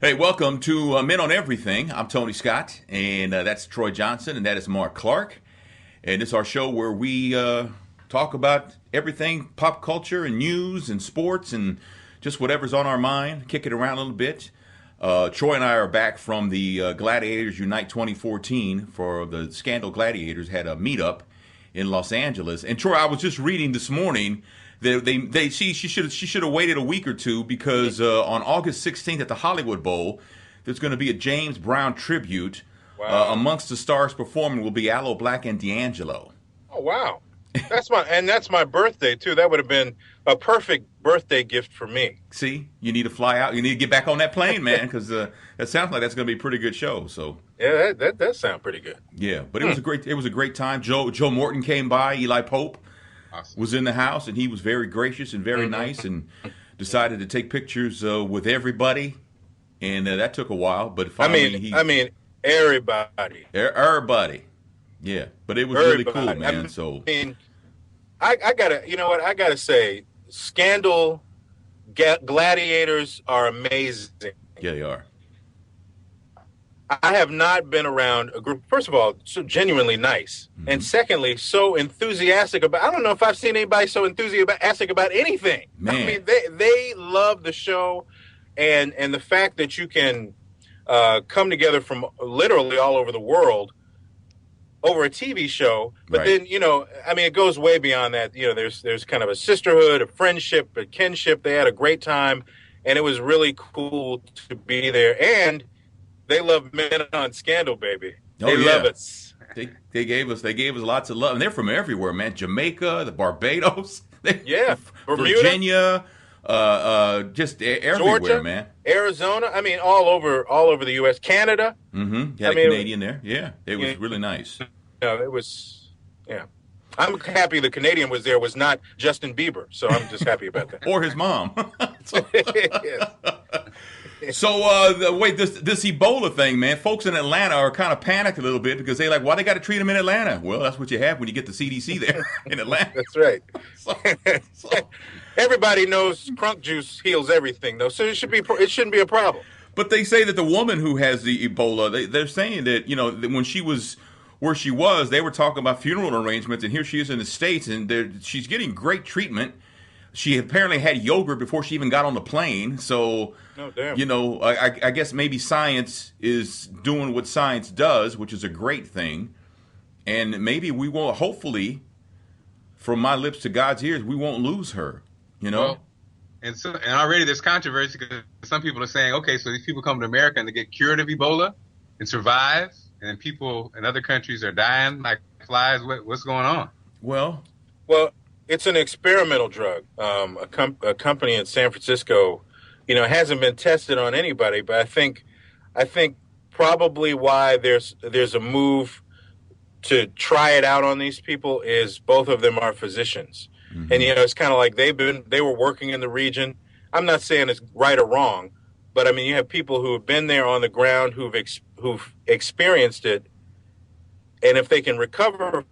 Hey, welcome to Men on Everything. I'm Tony Scott, and that's Troy Johnson, and that is Mark Clark. And it's our show where we talk about everything pop culture and news and sports and just whatever's on our mind, kick it around a little bit. Troy and I are back from the Gladiators Unite 2014 for the Scandal Gladiators had a meetup in Los Angeles. And Troy, I was just reading this morning she should have waited a week or two because on August 16th at the Hollywood Bowl, there's going to be a James Brown tribute. Wow. Amongst the stars performing will be Aloe Black and D'Angelo. Oh wow, that's my birthday too. That would have been a perfect birthday gift for me. See, you need to fly out. You need to get back on that plane, man, because it sounds like that's going to be a pretty good show. So yeah, that does sound pretty good. Yeah, but it was a great time. Joe Morton came by. Eli Pope was in the house, and he was very gracious and very nice, and decided to take pictures with everybody. And that took a while, but finally, everybody. Everybody. Yeah, but it was really cool, man. I gotta say, Scandal Gladiators are amazing. Yeah, they are. I have not been around a group, first of all, so genuinely nice. And secondly, so enthusiastic about, I don't know if I've seen anybody so enthusiastic about anything. Man. I mean, they love the show, and the fact that you can come together from literally all over the world over a TV show. But right. Then, it goes way beyond that. There's kind of a sisterhood, a friendship, a kinship. They had a great time, and it was really cool to be there. And they love Men on Scandal, baby. They love us. They gave us lots of love, and they're from everywhere, man. Jamaica, the Barbados, Virginia, just everywhere, Georgia, man. Arizona. I mean, all over the U.S., Canada. Mm-hmm. Had a Canadian there. Yeah, it was really nice. It was. Yeah, I'm happy the Canadian was there. Was not Justin Bieber, so I'm just happy about that. Or his mom. Yes. So, this Ebola thing, man, folks in Atlanta are kind of panicked a little bit because they're like, why they got to treat them in Atlanta? Well, that's what you have when you get the CDC there in Atlanta. That's right. Everybody knows crunk juice heals everything, though, so it shouldn't be a problem. But they say that the woman who has the Ebola, they're saying that, that when she was where she was, they were talking about funeral arrangements, and here she is in the States, and she's getting great treatment. She apparently had yogurt before she even got on the plane. So, oh, damn. I guess maybe science is doing what science does, which is a great thing. And maybe we won't, hopefully, from my lips to God's ears, we won't lose her, Well, and already there's controversy because some people are saying, okay, so these people come to America and they get cured of Ebola and survive, and then people in other countries are dying like flies. What's going on? Well, it's an experimental drug. A company in San Francisco, hasn't been tested on anybody, but I think probably why there's a move to try it out on these people is both of them are physicians. Mm-hmm. And it's kind of like they were working in the region. I'm not saying it's right or wrong, but I mean you have people who have been there on the ground who've experienced it, and if they can recover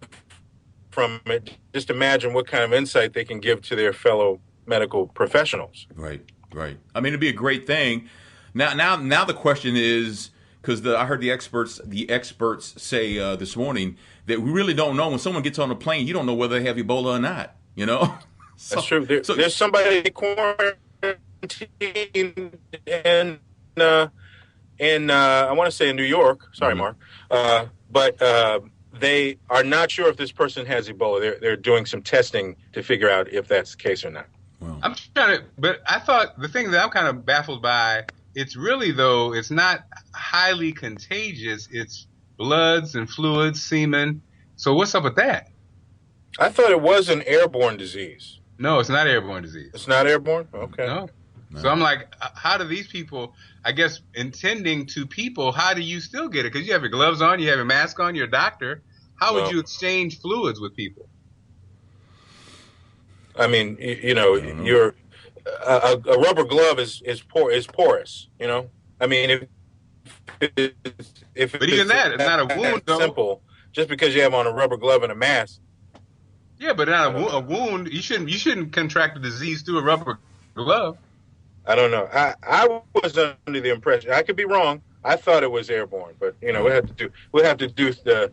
from it, just imagine what kind of insight they can give to their fellow medical professionals. Right. I mean, it'd be a great thing. Now the question is, because I heard the experts say this morning that we really don't know when someone gets on a plane. You don't know whether they have Ebola or not. That's true. There's somebody quarantined in I want to say in New York. Sorry, Mark, but. They are not sure if this person has Ebola. They're doing some testing to figure out if that's the case or not. Well, but I thought the thing that I'm kind of baffled by, it's really, though, it's not highly contagious. It's bloods and fluids, semen. So what's up with that? I thought it was an airborne disease. No, it's not airborne disease. It's not airborne? Okay. No. So I'm like, how do these people, I guess, intending to people, how do you still get it? Because you have your gloves on, you have your mask on, you're a doctor. How would you exchange fluids with people? I mean, you're a rubber glove is porous. I mean, but even that, it's not a wound. Simple. Just because you have on a rubber glove and a mask. Yeah, but not a wound. You shouldn't contract a disease through a rubber glove. I don't know. I was under the impression, I could be wrong. I thought it was airborne, but we'll have to do the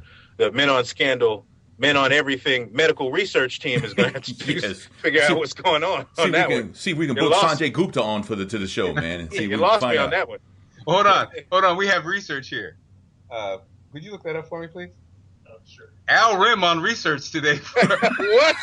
Men on Scandal, Men on Everything medical research team is going to have to Yes. figure out what's going on that one. See if we can book Sanjay Gupta on to the show, man. And see You lost me on that one. Hold on. We have research here. Could you look that up for me, please? Oh, sure. Al Rim on research today. What?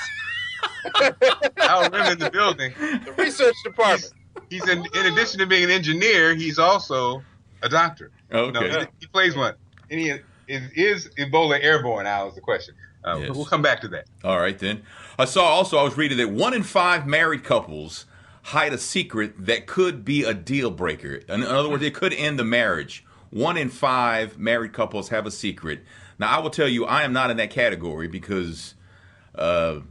Al Rim in the building. The research department. He's in addition to being an engineer, he's also a doctor. Okay. No, he plays one. And is Ebola airborne? Al is the question. Yes. We'll come back to that. All right, then. I was reading that 1 in 5 married couples hide a secret that could be a deal breaker. In other words, it could end the marriage. 1 in 5 married couples have a secret. Now, I will tell you, I am not in that category because I'm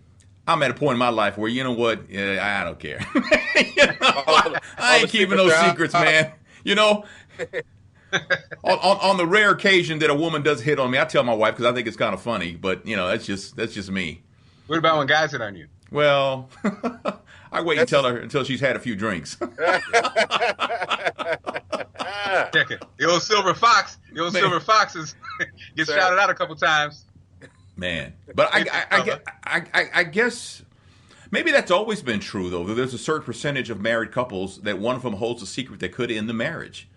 at a point in my life where, you know what, I don't care. I ain't keeping those secrets, man. You know, on the rare occasion that a woman does hit on me, I tell my wife because I think it's kind of funny. But you know, that's just me. What about when guys hit on you? Well, I wait and tell her until she's had a few drinks. Check it. The old silver fox. Silver fox gets shouted out a couple times. Man, but I guess maybe that's always been true though. There's a certain percentage of married couples that one of them holds a secret that could end the marriage.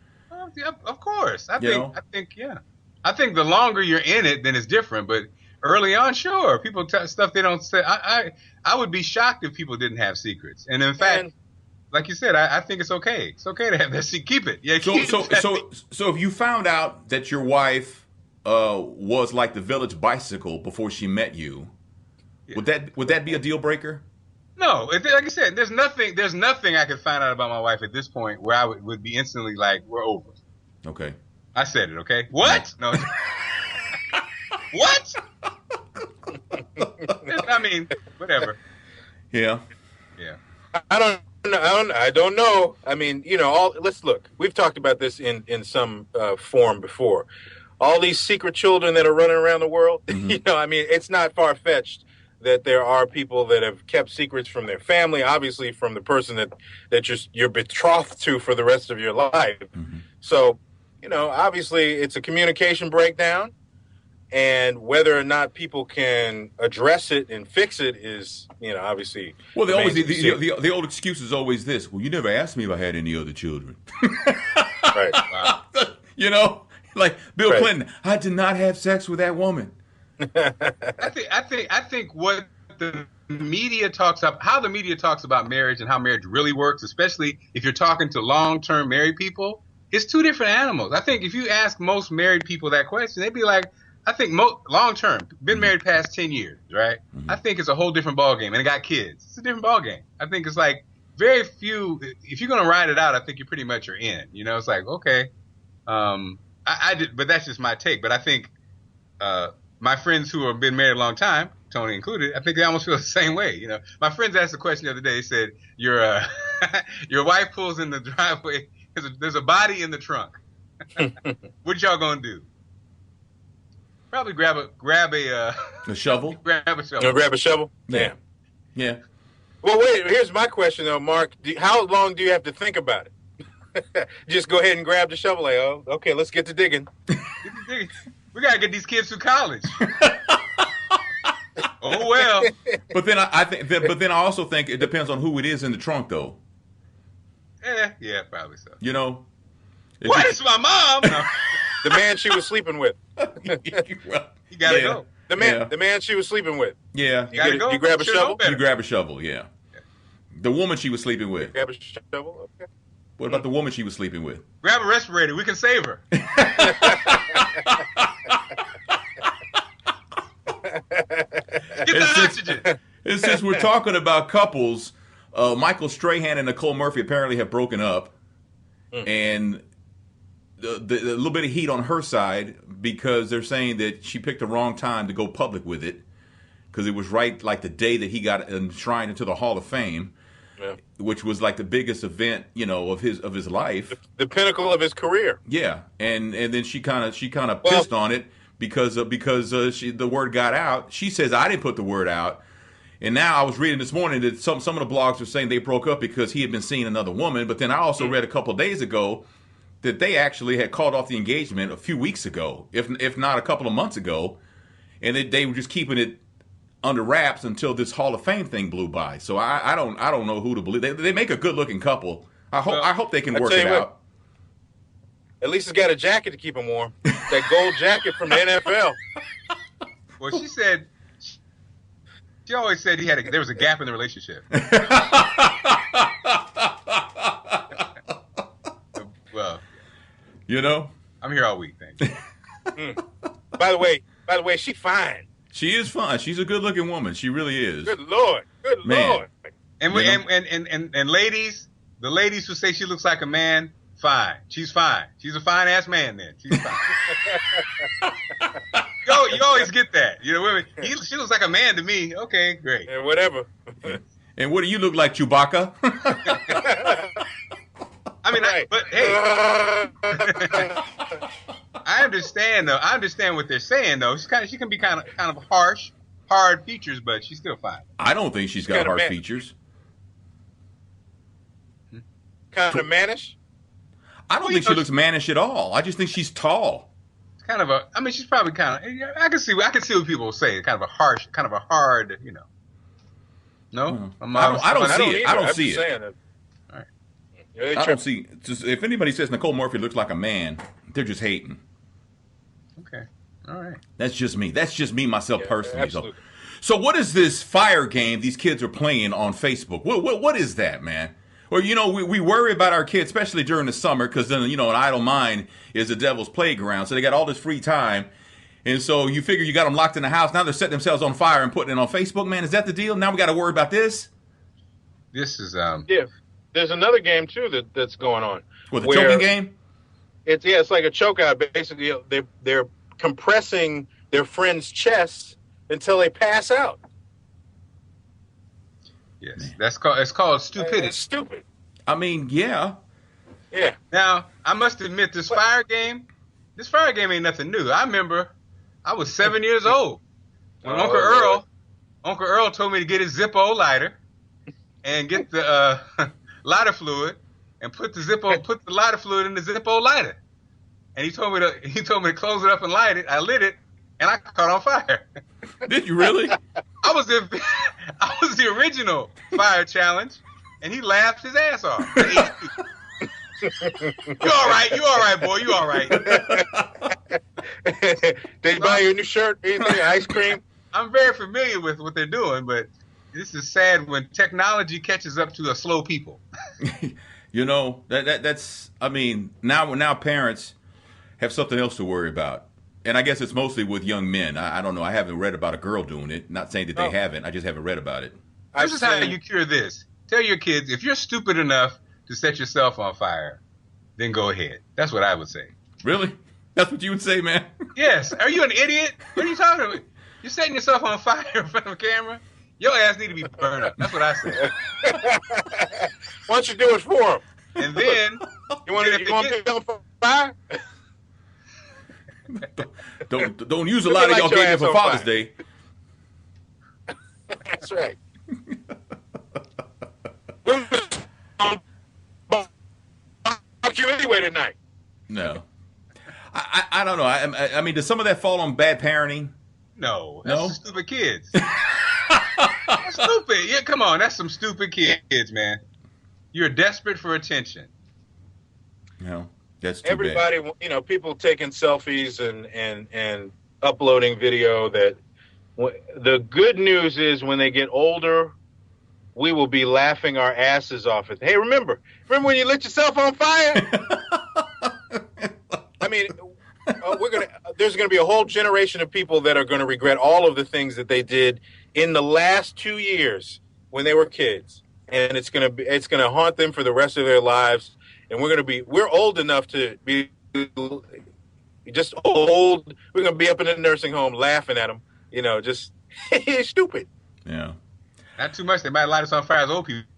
Yeah, of course. I think the longer you're in it, then it's different. But early on, sure, people tell stuff they don't say. I would be shocked if people didn't have secrets. And in fact, like you said, I think it's okay. It's okay to have that secret. Keep it. Yeah. So if you found out that your wife was like the village bicycle before she met you, would that be a deal breaker? No, like I said, there's nothing I could find out about my wife at this point where I would be instantly like, we're over. Okay. I said it, okay? What? No. What? I mean, whatever. Yeah. Yeah. I don't know. I mean, you know, let's look. We've talked about this in some form before. All these secret children that are running around the world, you know, I mean, it's not far-fetched that there are people that have kept secrets from their family, obviously from the person that you're betrothed to for the rest of your life. Mm-hmm. So, you know, obviously it's a communication breakdown, and whether or not people can address it and fix it is, you know, obviously. Well, the old excuse is always this. Well, you never asked me if I had any other children. Right. Wow. You know, like Bill Clinton, I did not have sex with that woman. I think what the media talks about, how the media talks about marriage and how marriage really works, especially if you're talking to long-term married people, it's two different animals. I think if you ask most married people that question, they'd be like, I think long-term, been married past 10 years, right? Mm-hmm. I think it's a whole different ballgame, and got kids. It's a different ballgame. I think it's like very few, if you're going to ride it out, I think you pretty much are in. You know, it's like, okay, I did, but that's just my take. But I think my friends who have been married a long time, Tony included, I think they almost feel the same way. You know, my friends asked a question the other day. They said, your wife pulls in the driveway. There's a body in the trunk. What y'all gonna do? Probably grab a shovel. Grab a shovel. Yeah. Yeah. Well, wait. Here's my question though, Mark. How long do you have to think about it? Just go ahead and grab the shovel. Like, oh, okay, let's get to digging. We gotta get these kids through college. Oh well. But then I also think it depends on who it is in the trunk, though. Yeah, probably so. You know, what? It's my mom. No. The man she was sleeping with. You gotta go. The man she was sleeping with. Yeah. You grab a shovel. You grab a shovel. Yeah. The woman she was sleeping with. Grab a shovel. Okay. What about the woman she was sleeping with? Grab a respirator. We can save her. Get the oxygen. And since we're talking about couples, Michael Strahan and Nicole Murphy apparently have broken up, and the little bit of heat on her side because they're saying that she picked the wrong time to go public with it because it was right like the day that he got enshrined into the Hall of Fame. Yeah. Which was like the biggest event, you know, of his life, the pinnacle of his career. Yeah, and then she kind of pissed on it because the word got out. She says I didn't put the word out, And now I was reading this morning that some of the blogs were saying they broke up because he had been seeing another woman. But then I also read a couple of days ago that they actually had called off the engagement a few weeks ago, if not a couple of months ago, and they were just keeping it under wraps until this Hall of Fame thing blew by. So I don't know who to believe. They make a good looking couple. I hope they can work it out. At least he's got a jacket to keep him warm. That gold jacket from the NFL. Well, she said. She always said there was a gap in the relationship. Well, I'm here all week. Thank you. By the way, she's fine. She is fine. She's a good-looking woman. She really is. Good Lord. And ladies, the ladies who say she looks like a man, fine. She's fine. She's a fine-ass man then. She's fine. You always get that. Women, she looks like a man to me. Okay, great. And whatever. And what do you look like, Chewbacca? I mean, right. But hey, I understand though. I understand what they're saying though. She can be kind of harsh, hard features, but she's still fine. I don't think she's got hard features. Kind of mannish. I don't think she looks mannish at all. I just think she's tall. Kind of she's probably kind of. I can see what people say. Kind of a harsh, kind of a hard. No, I don't see it. I don't see it. All right. I don't see. Just, if anybody says Nicole Murphy looks like a man, they're just hating. Okay. All right. That's just me. That's just me myself personally. Absolutely. So what is this fire game these kids are playing on Facebook? What is that, man? Well, we worry about our kids, especially during the summer, because then, an idle mind is the devil's playground. So they got all this free time. And so you figure you got them locked in the house. Now they're setting themselves on fire and putting it on Facebook, man. Is that the deal? Now we got to worry about this? This is, Yeah. There's another game, too, that's going on. What, the choking game? It's like a choke out. Basically, they're compressing their friend's chest until they pass out. Yes, it's called stupidity. It's stupid. I mean, yeah. Yeah. Now, I must admit, this fire game ain't nothing new. I remember I was 7 years old when Uncle Earl told me to get his Zippo lighter and get the lighter fluid and put the lighter fluid in the Zippo lighter. And he told me to close it up and light it. I lit it and I caught on fire. Did you really? I was the original fire challenge, and he laughed his ass off. You all right, boy, you all right. They buy you a new shirt, anything, ice cream? I'm very familiar with what they're doing, but this is sad when technology catches up to a slow people. That's. I mean, now parents have something else to worry about. And I guess it's mostly with young men. I don't know. I haven't read about a girl doing it. Not saying that they haven't. I just haven't read about it. This is how you cure this. Tell your kids, if you're stupid enough to set yourself on fire, then go ahead. That's what I would say. Really? That's what you would say, man? Yes. Are you an idiot? What are you talking about? You're setting yourself on fire in front of a camera? Your ass need to be burned up. That's what I say. Why don't you do it for them? And then... You want to get on fire? Don't use a lot of y'all gave for Father's Day. That's right. You anyway tonight. No, I don't know. I mean, does some of that fall on bad parenting? No, that's stupid kids. That's stupid. Yeah, come on, that's some stupid kids, man. You're desperate for attention. No. That's too everybody, bad. People taking selfies and uploading video. That the good news is when they get older, we will be laughing our asses off at. Hey, remember when you lit yourself on fire? I mean, there's gonna be a whole generation of people that are gonna regret all of the things that they did in the last 2 years when they were kids, and it's gonna haunt them for the rest of their lives. And we're old enough to be just old. We're going to be up in the nursing home laughing at them, just stupid. Yeah. Not too much. They might light us on fire as old people.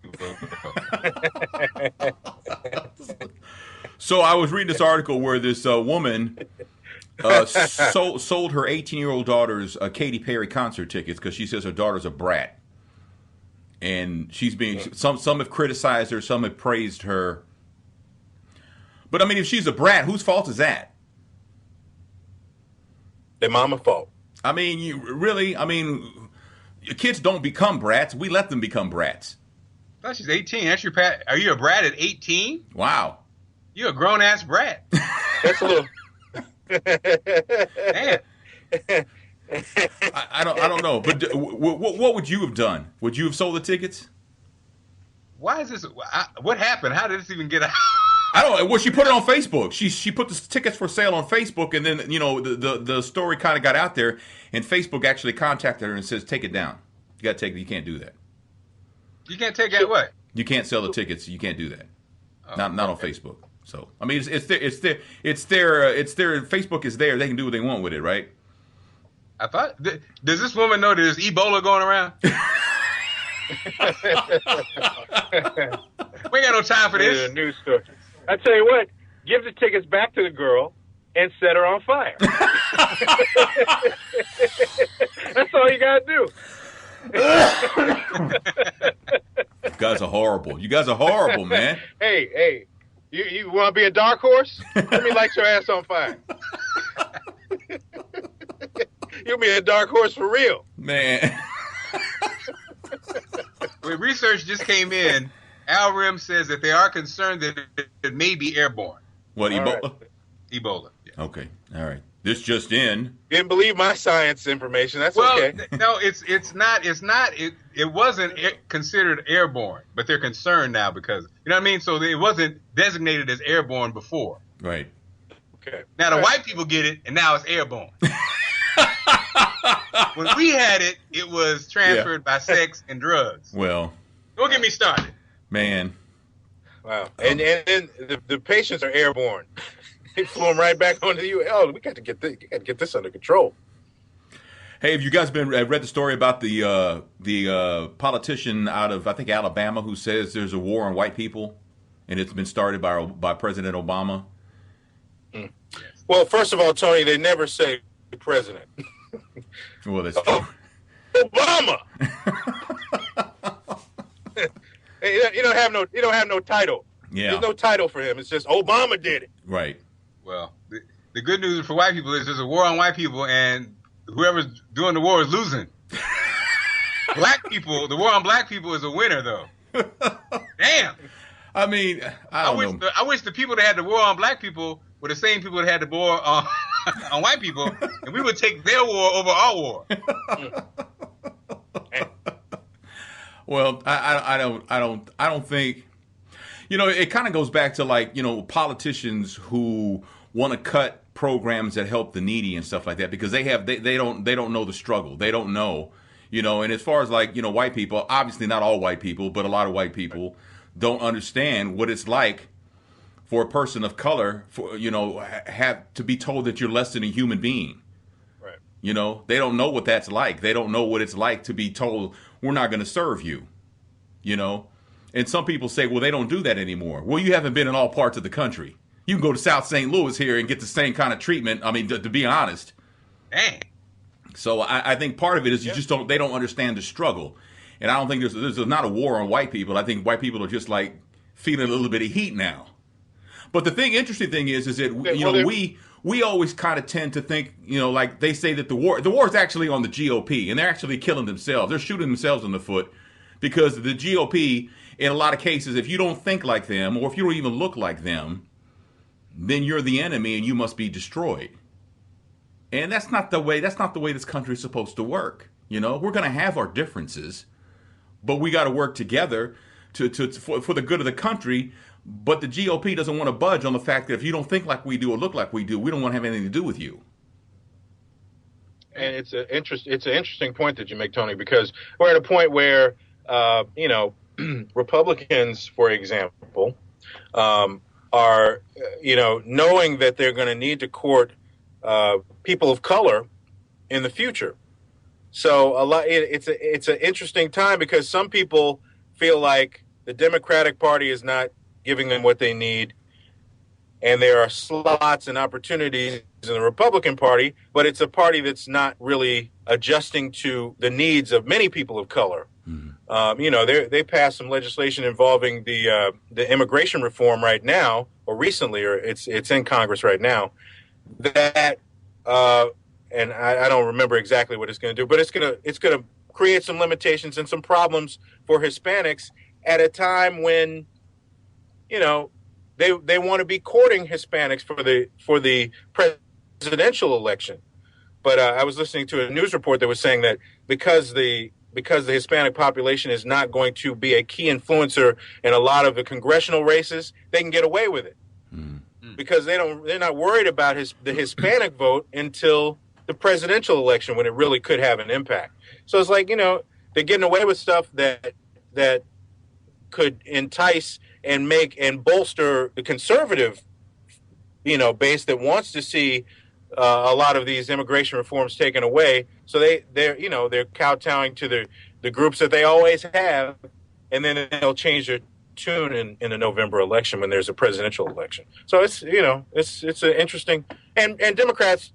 So I was reading this article where this woman sold her 18-year-old daughter's Katy Perry concert tickets because she says her daughter's a brat. and she's being some have criticized her, some have praised her. But I mean, if she's a brat, whose fault is that? Their mama's fault. I mean, kids don't become brats. We let them become brats. I thought she's 18. Are you a brat at 18? Wow. You're a grown ass brat. That's a little. Damn. I don't know. But what would you have done? Would you have sold the tickets? Why is this? What happened? How did this even get out? I don't know. Well, she put it on Facebook. She put the tickets for sale on Facebook, and then the story kind of got out there, and Facebook actually contacted her and says, "Take it down. You got to take it. You can't do that. You can't take that what? You can't sell the tickets. You can't do that. Not on Facebook." So I mean, it's their Facebook is there. They can do what they want with it, right? I thought. Does this woman know there's Ebola going around? We ain't got no time for this. A news story. I tell you what, give the tickets back to the girl and set her on fire. That's all you gotta do. You guys are horrible. You guys are horrible, man. Hey, you want to be a dark horse? Let me light your ass on fire. You'll be a dark horse for real, man. When research just came in, Al Rim says that they are concerned that it may be airborne. What, Ebola? Right. Ebola. Yeah. Okay. All right. This just in. Didn't believe my science information. That's okay. No, it's not. It wasn't considered airborne, but they're concerned now because you know what I mean. So it wasn't designated as airborne before. Right. Okay. Now the white people get it, and now it's airborne. When we had it, it was transferred by sex and drugs. Well, don't get me started. Man. Wow. And then the patients are airborne. They flew them right back onto the U.S. Oh, we got to get this under control. Hey, have you guys read the story about the politician out of I think Alabama who says there's a war on white people, and it's been started by President Obama? Mm. Well, first of all, Tony, they never say president. Well, that's true. Obama. You don't have no title. Yeah. There's no title for him. It's just Obama did it. Right. Well, the good news for white people is there's a war on white people, and whoever's doing the war is losing. Black people, the war on black people is a winner, though. Damn. I mean, I wish the people that had the war on black people were the same people that had the war on white people, and we would take their war over our war. Well, I don't think, it kind of goes back to politicians who want to cut programs that help the needy and stuff like that because they don't know the struggle. They don't know, and as far as white people, obviously not all white people, but a lot of white people don't understand what it's like for a person of color have to be told that you're less than a human being. Right. They don't know what that's like. They don't know what it's like to be told we're not going to serve you. And some people say, well, they don't do that anymore. Well, you haven't been in all parts of the country. You can go to South St. Louis here and get the same kind of treatment. I mean, to be honest. Dang. So I think part of it is they don't understand the struggle. And I don't think there's not a war on white people. I think white people are just feeling a little bit of heat now. But the interesting thing is that we always kind of tend to think, they say that the war is actually on the GOP, and they're actually killing themselves. They're shooting themselves in the foot because the GOP, in a lot of cases, if you don't think like them or if you don't even look like them, then you're the enemy and you must be destroyed. And that's not the way this country is supposed to work. We're going to have our differences, but we got to work together for the good of the country. But the GOP doesn't want to budge on the fact that if you don't think like we do or look like we do, we don't want to have anything to do with you. And it's an interesting point that you make, Tony, because we're at a point where, Republicans, for example, are, knowing that they're going to need to court people of color in the future. So it's an interesting time because some people feel like the Democratic Party is not giving them what they need, and there are slots and opportunities in the Republican Party, but it's a party that's not really adjusting to the needs of many people of color They passed some legislation involving the immigration reform right now, or recently, or it's in Congress right now. That and I don't remember exactly what it's going to do, but it's gonna create some limitations and some problems for Hispanics at a time when, they want to be courting Hispanics for the presidential election. But I was listening to a news report that was saying that because the Hispanic population is not going to be a key influencer in a lot of the congressional races, they can get away with it because they're not worried about the Hispanic vote until the presidential election, when it really could have an impact. So it's like, they're getting away with stuff that could entice and make and bolster the conservative, base that wants to see a lot of these immigration reforms taken away. So they're kowtowing to the groups that they always have, and then they'll change their tune in the November election when there's a presidential election. So it's an interesting, and Democrats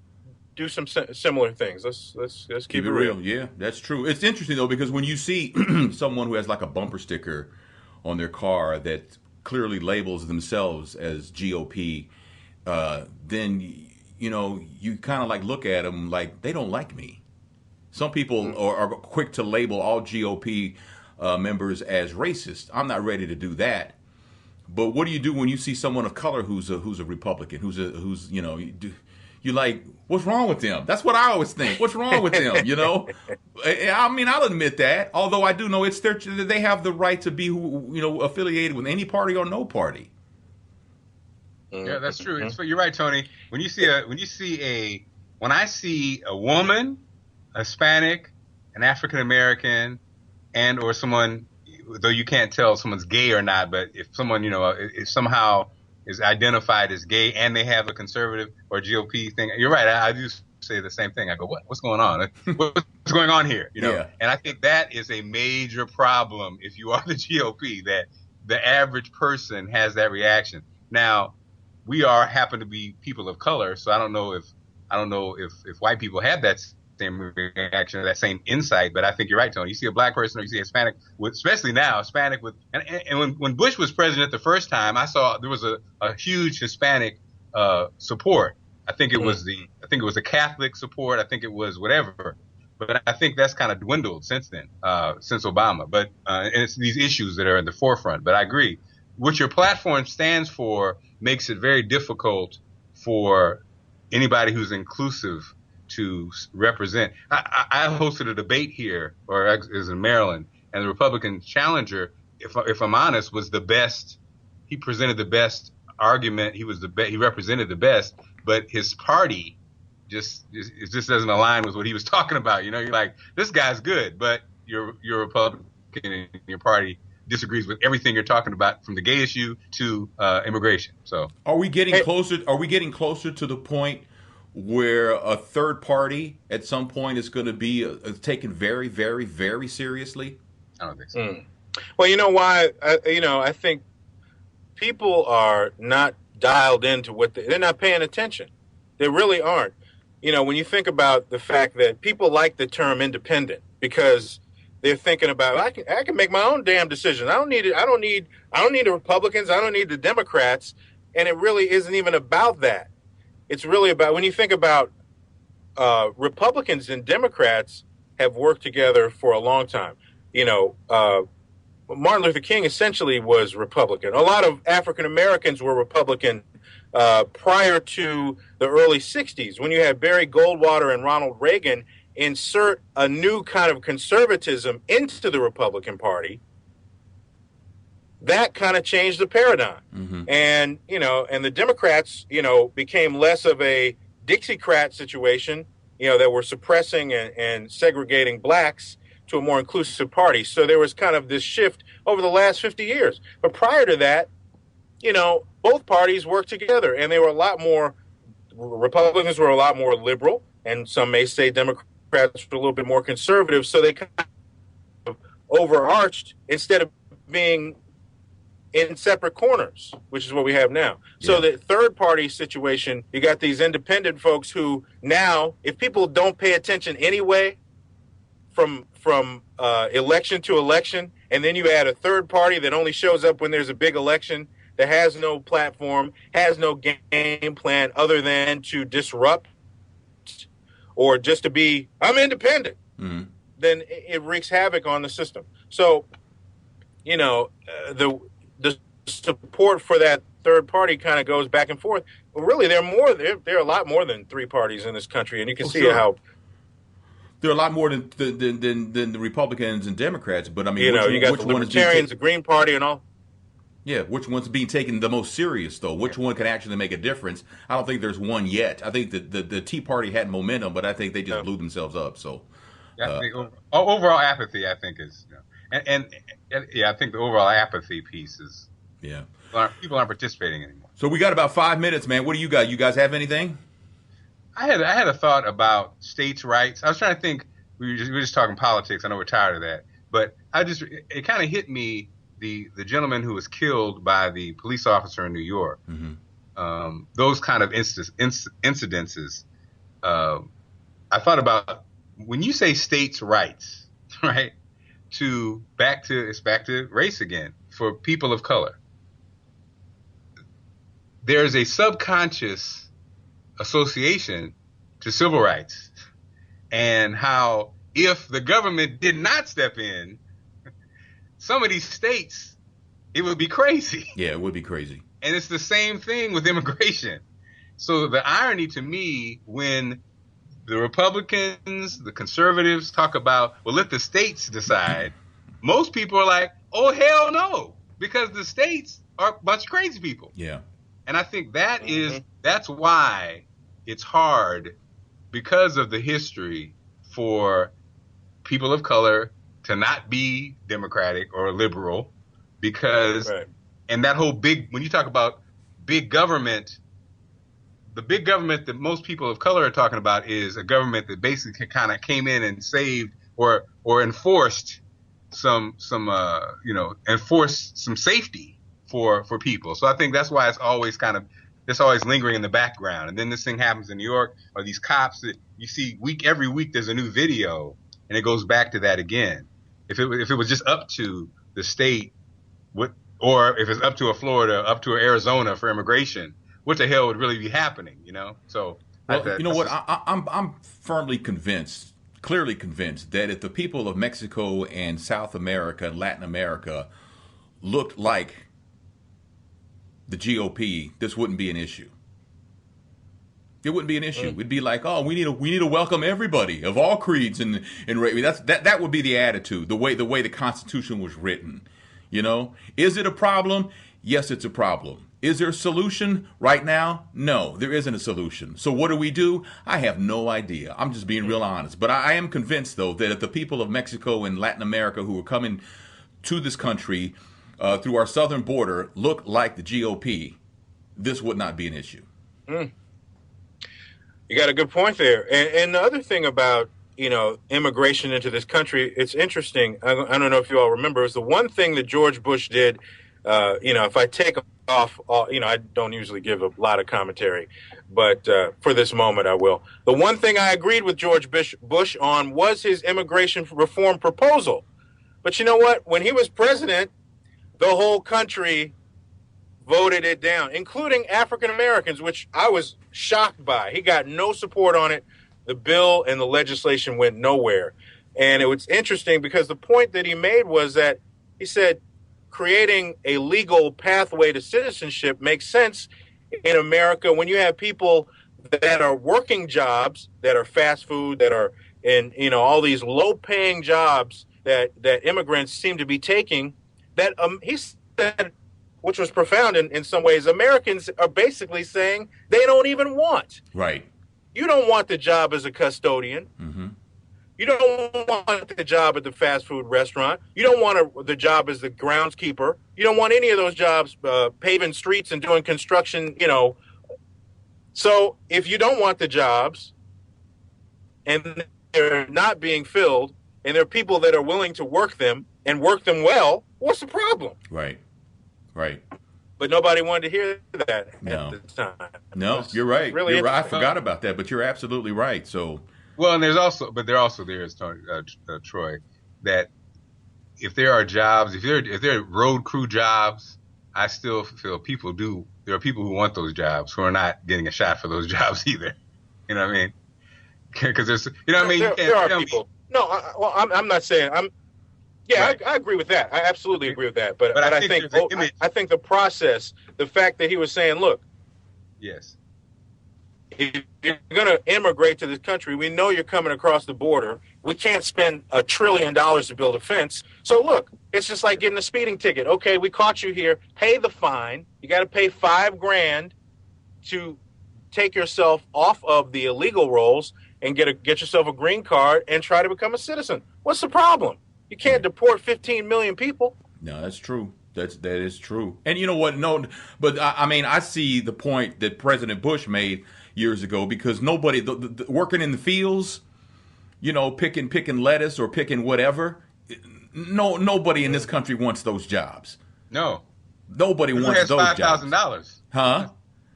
do some similar things. Let's keep it real. Yeah, that's true. It's interesting though, because when you see someone who has like a bumper sticker on their car that clearly labels themselves as GOP, then you kind of like look at them like they don't like me. Some people are quick to label all GOP members as racist. I'm not ready to do that. But what do you do when you see someone of color who's a Republican, who's you're like, what's wrong with them? That's what I always think. What's wrong with them? I mean, I'll admit that. Although I do know they have the right to be affiliated with any party or no party. Yeah, that's true. You're right, Tony. When I see a woman, a Hispanic, an African American, and or someone, though you can't tell someone's gay or not, but if someone if somehow is identified as gay and they have a conservative or GOP thing, you're right. I do say the same thing. I go, what's going on? What's going on here? Yeah. And I think that is a major problem if you are the GOP, that the average person has that reaction. Now, we happen to be people of color, so I don't know if white people have that same reaction or that same insight. But I think you're right, Tony. You see a black person or you see a Hispanic, especially now, Hispanic with, and when Bush was president the first time, I saw there was a huge Hispanic support. I think it was the Catholic support. I think it was whatever. But I think that's kind of dwindled since then, since Obama. But and it's these issues that are in the forefront. But I agree. What your platform stands for makes it very difficult for anybody who's inclusive to represent. I hosted a debate here, or is in Maryland, and the Republican challenger, if I'm honest, was the best. He presented the best argument. He represented the best, but his party just doesn't align with what he was talking about. You're like, this guy's good, but you're Republican and your party disagrees with everything you're talking about, from the gay issue to immigration. So are we getting closer? Are we getting closer to the point where a third party at some point is going to be taken very, very, very seriously? I don't think so. Well, you know why? I think people are not dialed into they're not paying attention. They really aren't. When you think about the fact that people like the term independent because they're thinking about, I can make my own damn decisions. I don't need the Republicans. I don't need the Democrats. And it really isn't even about that. It's really about, when you think about Republicans and Democrats have worked together for a long time. Martin Luther King essentially was Republican. A lot of African Americans were Republican prior to the early 60s, when you had Barry Goldwater and Ronald Reagan insert a new kind of conservatism into the Republican Party. That kind of changed the paradigm. Mm-hmm. And, and the Democrats, became less of a Dixiecrat situation, that were suppressing and segregating blacks, to a more inclusive party. So there was kind of this shift over the last 50 years. But prior to that, both parties worked together, and they were Republicans were a lot more liberal, and some may say Democrats were a little bit more conservative. So they kind of overarched instead of being in separate corners, which is what we have now. Yeah. So the third party situation, you got these independent folks who now, if people don't pay attention anyway, from election to election, and then you add a third party that only shows up when there's a big election, that has no platform, has no game plan other than to disrupt or just to be, I'm independent, then it wreaks havoc on the system. So, the support for that third party kind of goes back and forth. But really, there are a lot more than three parties in this country, and you can see how there are a lot more than the Republicans and Democrats. But I mean, you got the Libertarians, the Green Party, and all. Yeah, which one's being taken the most serious, though? Which one can actually make a difference? I don't think there's one yet. I think that the Tea Party had momentum, but I think they just blew themselves up. So, overall apathy, I think, is, and I think the overall apathy piece is, people aren't participating anymore. So we got about 5 minutes, man. What do you got? You guys have anything? I had a thought about states' rights. I was trying to think. We were just talking politics. I know we're tired of that, but it kind of hit me. The gentleman who was killed by the police officer in New York, those kind of incidences. I thought about when you say states' rights, right? It's back to race again for people of color. There's a subconscious association to civil rights, and how if the government did not step in, some of these states, it would be crazy. Yeah, it would be crazy. And it's the same thing with immigration. So the irony to me, when the Republicans, the conservatives talk about, well, let the states decide, most people are like, oh, hell no, because the states are a bunch of crazy people. Yeah. And I think that's why it's hard, because of the history, for people of color to not be Democratic or liberal, because, and that whole when you talk about big government, the big government that most people of color are talking about is a government that basically kind of came in and saved or enforced enforced some safety for people. So I think that's why it's always always lingering in the background. And then this thing happens in New York, or these cops that you see every week there's a new video, and it goes back to that again. If it was just up to the state, or if it's up to a Florida, up to Arizona for immigration, what the hell would really be happening? So I'm firmly convinced, clearly convinced, that if the people of Mexico and South America and Latin America looked like the GOP, this wouldn't be an issue. It wouldn't be an issue. It'd be like, oh, we need to welcome everybody of all creeds and race. That would be the attitude, the way the Constitution was written. Is it a problem? Yes, it's a problem. Is there a solution right now? No, there isn't a solution. So what do? I have no idea. I'm just being real honest. But I am convinced, though, that if the people of Mexico and Latin America who are coming to this country through our southern border look like the GOP, this would not be an issue. You got a good point there. And the other thing about, immigration into this country, it's interesting. I don't know if you all remember, it was the one thing that George Bush did. If I take off, I don't usually give a lot of commentary, but for this moment I will. The one thing I agreed with George Bush on was his immigration reform proposal. But you know what? When he was president, the whole country voted it down, including African Americans, which I was shocked by. He got no support on it. The bill and the legislation went nowhere. And it was interesting because the point that he made was that he said creating a legal pathway to citizenship makes sense in America when you have people that are working jobs, that are fast food, that are in, all these low-paying jobs that immigrants seem to be taking, that he said, which was profound in some ways, Americans are basically saying they don't even want. Right. You don't want the job as a custodian. Mm-hmm. You don't want the job at the fast food restaurant. You don't want the job as the groundskeeper. You don't want any of those jobs paving streets and doing construction, So if you don't want the jobs and they're not being filled and there are people that are willing to work them and work them well, what's the problem? Right. But nobody wanted to hear that at No. the time. No, you're right. Really you're right. I forgot about that, but you're absolutely right. So, Well, and there is Troy, that if there are jobs, if there are road crew jobs, I still feel there are people who want those jobs who are not getting a shot for those jobs either. You know what I mean? Because there's, you know what I mean? There are people. No, I'm not saying I'm. Yeah, right. I agree with that. I absolutely agree with that. But I think the process, the fact that he was saying, look, yes, if you're going to immigrate to this country, we know you're coming across the border. We can't spend $1 trillion to build a fence. So look, it's just like getting a speeding ticket. Okay, we caught you here. Pay the fine. You got to pay $5,000 to take yourself off of the illegal rolls and get yourself a green card and try to become a citizen. What's the problem? You can't deport 15 million people. No, that's true. That is true. And you know what? No, but I mean, I see the point that President Bush made years ago, because nobody working in the fields, you know, picking lettuce or picking whatever. Nobody in this country wants those jobs. No, nobody wants those jobs. $5,000, huh?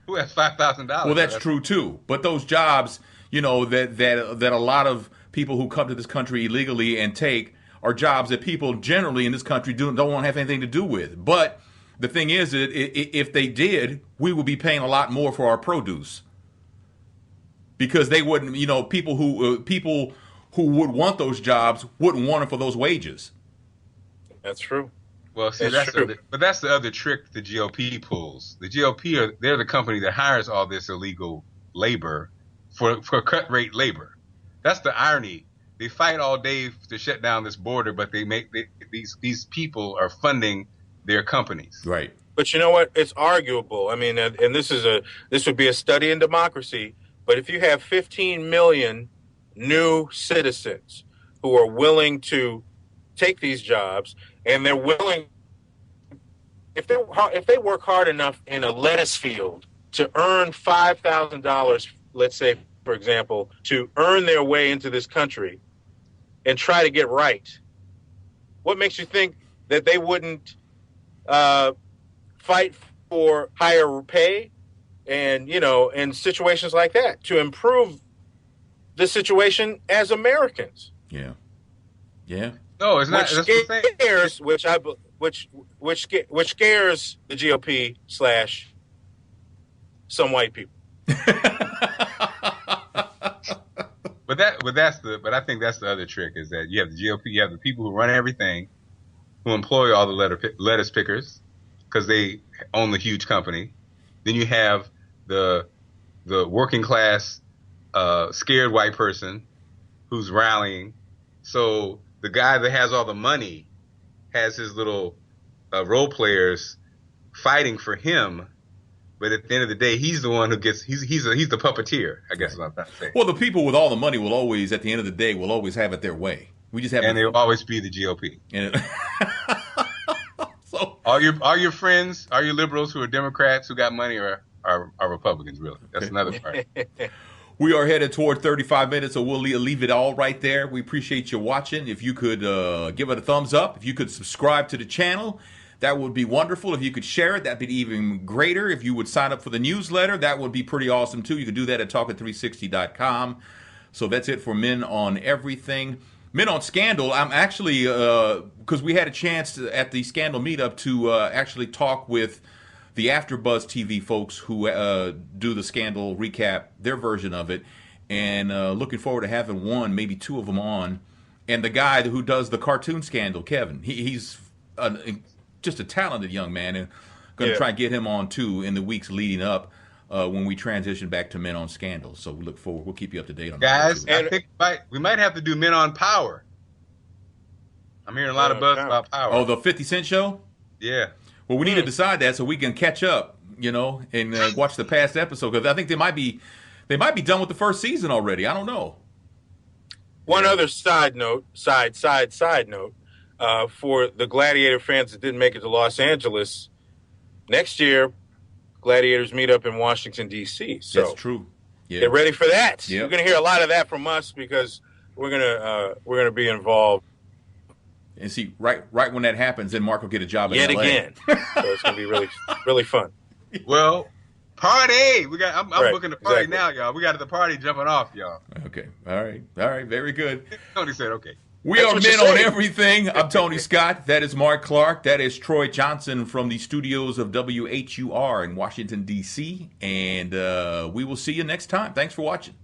Who has $5,000? Well, that's true too. But those jobs, you know, that a lot of people who come to this country illegally and take are jobs that people generally in this country don't want to have anything to do with. But the thing is that if they did, we would be paying a lot more for our produce, because they wouldn't, you know, people who would want those jobs wouldn't want them for those wages. That's true. Well, see, that's the other trick the GOP pulls. The GOP they're the company that hires all this illegal labor for cut rate labor. That's the irony. They fight all day to shut down this border, but these people are funding their companies. Right. But you know what? It's arguable. I mean, and this would be a study in democracy. But if you have 15 million new citizens who are willing to take these jobs, and they're willing, if they work hard enough in a lettuce field to earn $5,000, let's say, for example, to earn their way into this country and try to get right, what makes you think that they wouldn't fight for higher pay and, you know, in situations like that to improve the situation as Americans? Yeah. Yeah. No, it's not. Which scares the GOP / some white people. But I think that's the other trick, is that you have the GOP, you have the people who run everything, who employ all the lettuce pickers because they own the huge company. Then you have the working class scared white person who's rallying. So the guy that has all the money has his little role players fighting for him. But at the end of the day, he's the one who gets, he's the puppeteer, I guess is what I'm trying to say. Well, the people with all the money will always, at the end of the day, will always have it their way. We just have, and they'll always be the GOP. So all your friends, all your liberals who are Democrats who got money are Republicans, really. That's another part. We are headed toward 35 minutes, so we'll leave it all right there. We appreciate you watching. If you could give it a thumbs up, if you could subscribe to the channel, that would be wonderful. If you could share it, that'd be even greater. If you would sign up for the newsletter, that would be pretty awesome too. You could do that at talking360.com. So that's it for Men on Everything. Men on Scandal, I'm actually, because we had a chance at the Scandal meetup to actually talk with the AfterBuzz TV folks who do the Scandal recap, their version of it, and looking forward to having one, maybe two of them on. And the guy who does the cartoon Scandal, Kevin, he's just a talented young man, and going to try and get him on too in the weeks leading up when we transition back to Men on Scandal. So we look forward. We'll keep you up to date on guys. that. I think we might have to do Men on Power. I'm hearing a lot of buzz about Power. Oh, the 50 Cent show? Yeah. Well, we need to decide that so we can catch up, you know, and watch the past episode, because I think they might be done with the first season already. I don't know. One other side note, for the Gladiator fans that didn't make it to Los Angeles, next year, Gladiators meet up in Washington, D.C. So that's true. Yeah. Get ready for that. Yep. You're going to hear a lot of that from us, because we're gonna be involved. And see, right when that happens, then Mark will get a job in Yet LA. again. So it's going to be really, really fun. Well, Party! I'm Right, booking the party exactly. now, y'all. We got the party jumping off, y'all. Okay. All right. Very good. Tony said, okay. We That's are what you Men on say. Everything. I'm Tony Scott. That is Mark Clark. That is Troy Johnson from the studios of WHUR in Washington, D.C. And we will see you next time. Thanks for watching.